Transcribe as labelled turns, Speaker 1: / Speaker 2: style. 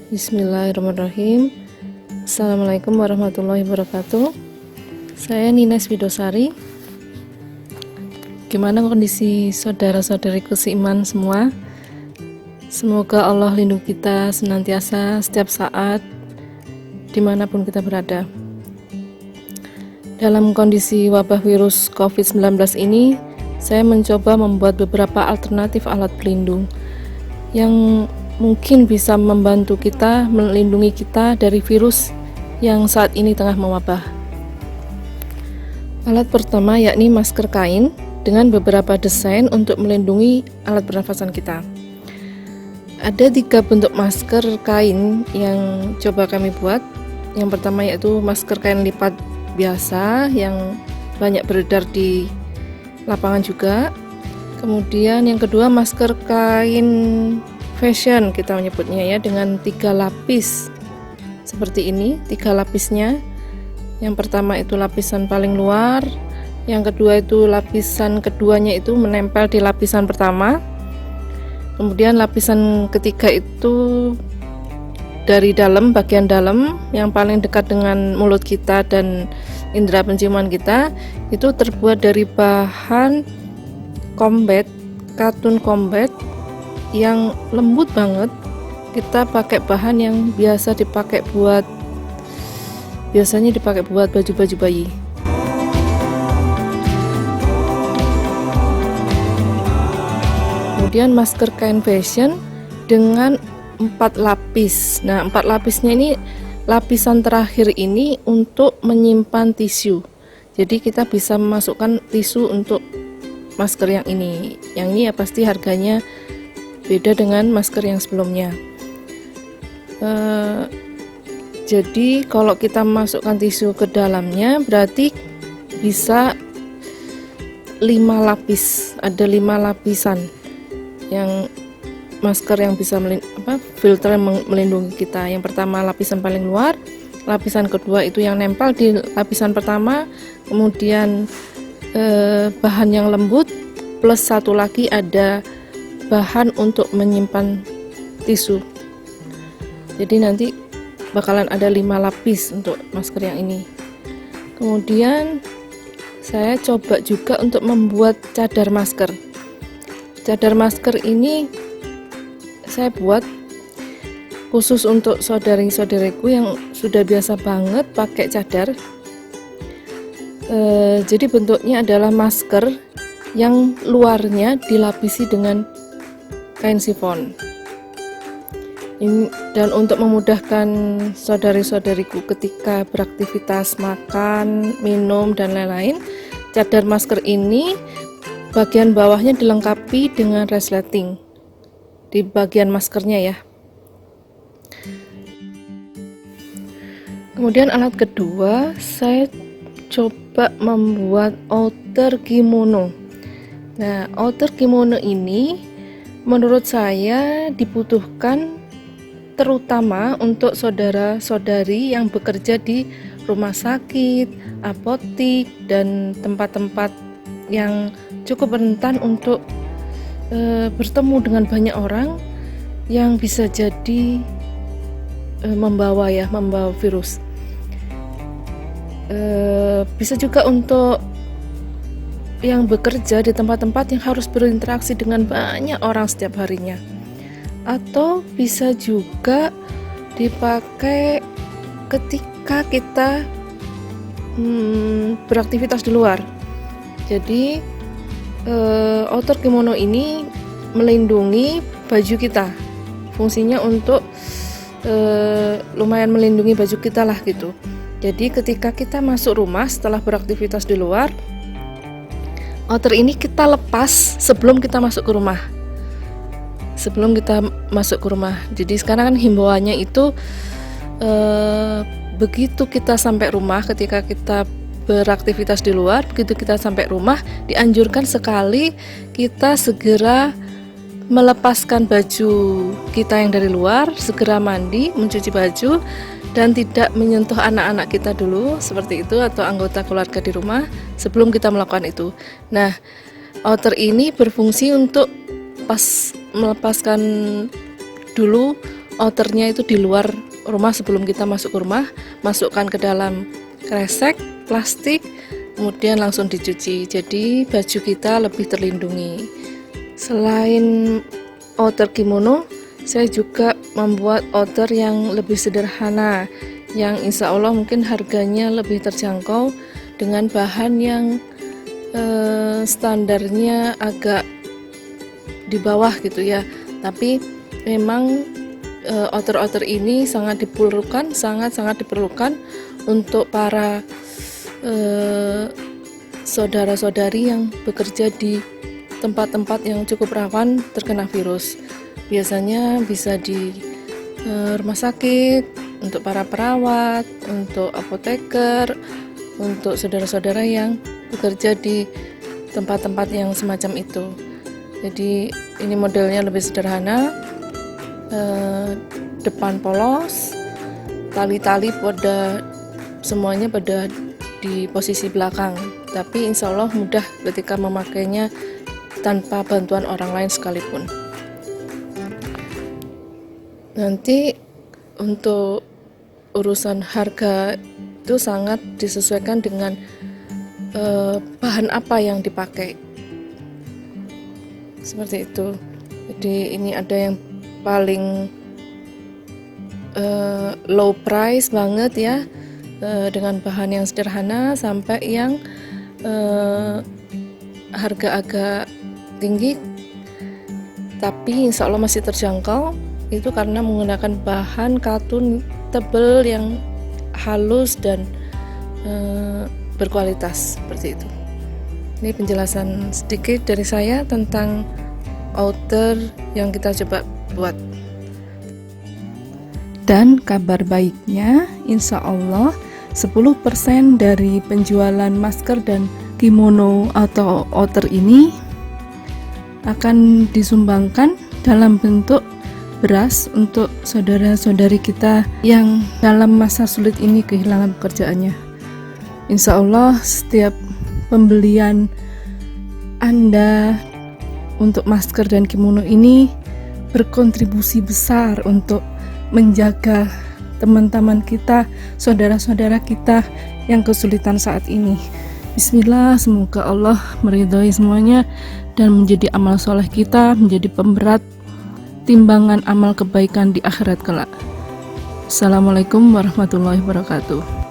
Speaker 1: Bismillahirrahmanirrahim. Assalamualaikum warahmatullahi wabarakatuh. Saya Nines Widosari. Gimana kondisi saudara-saudariku seiman semua? Semoga Allah lindungi kita senantiasa setiap saat dimanapun kita berada. Dalam kondisi wabah virus COVID-19 ini, saya mencoba membuat beberapa alternatif alat pelindung yang mungkin bisa membantu kita, melindungi kita dari virus yang saat ini tengah mewabah. Alat pertama yakni masker kain dengan beberapa desain untuk melindungi alat pernafasan kita. Ada 3 bentuk masker kain yang coba kami buat. Yang pertama yaitu masker kain lipat biasa yang banyak beredar di lapangan juga. Kemudian yang kedua masker kain fashion kita menyebutnya ya, dengan 3 lapis seperti ini, 3 lapisnya. Yang pertama itu lapisan paling luar, yang kedua itu lapisan keduanya itu menempel di lapisan pertama, kemudian lapisan ketiga itu dari dalam, bagian dalam yang paling dekat dengan mulut kita dan indera penciuman kita, itu terbuat dari bahan combat, katun combat yang lembut banget. Kita pakai bahan yang biasanya dipakai buat baju-baju bayi. Kemudian masker kain fashion dengan 4 lapis. Nah, 4 lapisnya ini, lapisan terakhir ini untuk menyimpan tisu. Jadi kita bisa memasukkan tisu untuk masker yang ini. Yang ini ya pasti harganya beda dengan masker yang sebelumnya. Jadi kalau kita masukkan tisu ke dalamnya berarti bisa 5 lapis, ada 5 lapisan yang masker yang bisa filter yang melindungi kita. Yang pertama lapisan paling luar, lapisan kedua itu yang nempel di lapisan pertama, kemudian bahan yang lembut, plus satu lagi ada bahan untuk menyimpan tisu. Jadi nanti bakalan ada 5 lapis untuk masker yang ini. Kemudian saya coba juga untuk membuat cadar masker. Cadar masker ini saya buat khusus untuk saudari-saudariku yang sudah biasa banget pakai cadar. Jadi bentuknya adalah masker yang luarnya dilapisi dengan kain sifon. Dan untuk memudahkan saudari-saudariku ketika beraktivitas makan, minum, dan lain-lain, cadar masker ini bagian bawahnya dilengkapi dengan resleting di bagian maskernya ya. Kemudian alat kedua, saya coba membuat outer kimono. Nah, outer kimono ini menurut saya dibutuhkan terutama untuk saudara-saudari yang bekerja di rumah sakit, apotik, dan tempat-tempat yang cukup rentan untuk bertemu dengan banyak orang yang bisa jadi membawa virus. Bisa juga untuk yang bekerja di tempat-tempat yang harus berinteraksi dengan banyak orang setiap harinya, atau bisa juga dipakai ketika kita beraktivitas di luar. Jadi outer kimono ini melindungi baju kita, fungsinya untuk lumayan melindungi baju kita lah gitu. Jadi ketika kita masuk rumah setelah beraktivitas di luar, outer ini kita lepas sebelum kita masuk ke rumah. Jadi sekarang kan himbauannya itu begitu kita sampai rumah, ketika kita beraktivitas di luar, begitu kita sampai rumah dianjurkan sekali kita segera melepaskan baju kita yang dari luar, segera mandi, mencuci baju, dan tidak menyentuh anak-anak kita dulu seperti itu, atau anggota keluarga di rumah sebelum kita melakukan itu. Nah, outer ini berfungsi untuk pas melepaskan dulu outernya itu di luar rumah sebelum kita masuk ke rumah, masukkan ke dalam kresek plastik, kemudian langsung dicuci. Jadi baju kita lebih terlindungi. Selain outer kimono, saya juga membuat outer yang lebih sederhana, yang insya Allah mungkin harganya lebih terjangkau dengan bahan yang standarnya agak di bawah gitu ya. Tapi memang outer-outer ini sangat diperlukan untuk para saudara-saudari yang bekerja di tempat-tempat yang cukup rawan terkena virus. Biasanya bisa di rumah sakit, untuk para perawat, untuk apoteker, untuk saudara-saudara yang bekerja di tempat-tempat yang semacam itu. Jadi ini modelnya lebih sederhana, depan polos, tali-tali semuanya pada di posisi belakang, tapi insya Allah mudah ketika memakainya tanpa bantuan orang lain sekalipun. Nanti untuk urusan harga itu sangat disesuaikan dengan bahan apa yang dipakai, seperti itu. Jadi ini ada yang paling low price banget ya, dengan bahan yang sederhana, sampai yang harga agak tinggi tapi insya Allah masih terjangkau. Itu karena menggunakan bahan katun tebal yang halus dan berkualitas, seperti itu. Ini penjelasan sedikit dari saya tentang outer yang kita coba buat. Dan kabar baiknya, insya Allah 10% dari penjualan masker dan kimono atau outer ini akan disumbangkan dalam bentuk beras untuk saudara-saudari kita yang dalam masa sulit ini kehilangan pekerjaannya. Insya Allah setiap pembelian Anda untuk masker dan kimono ini berkontribusi besar untuk menjaga teman-teman kita, saudara-saudara kita yang kesulitan saat ini. Bismillah, semoga Allah meridhoi semuanya dan menjadi amal soleh kita, menjadi pemberat timbangan amal kebaikan di akhirat kelak. Assalamualaikum warahmatullahi wabarakatuh.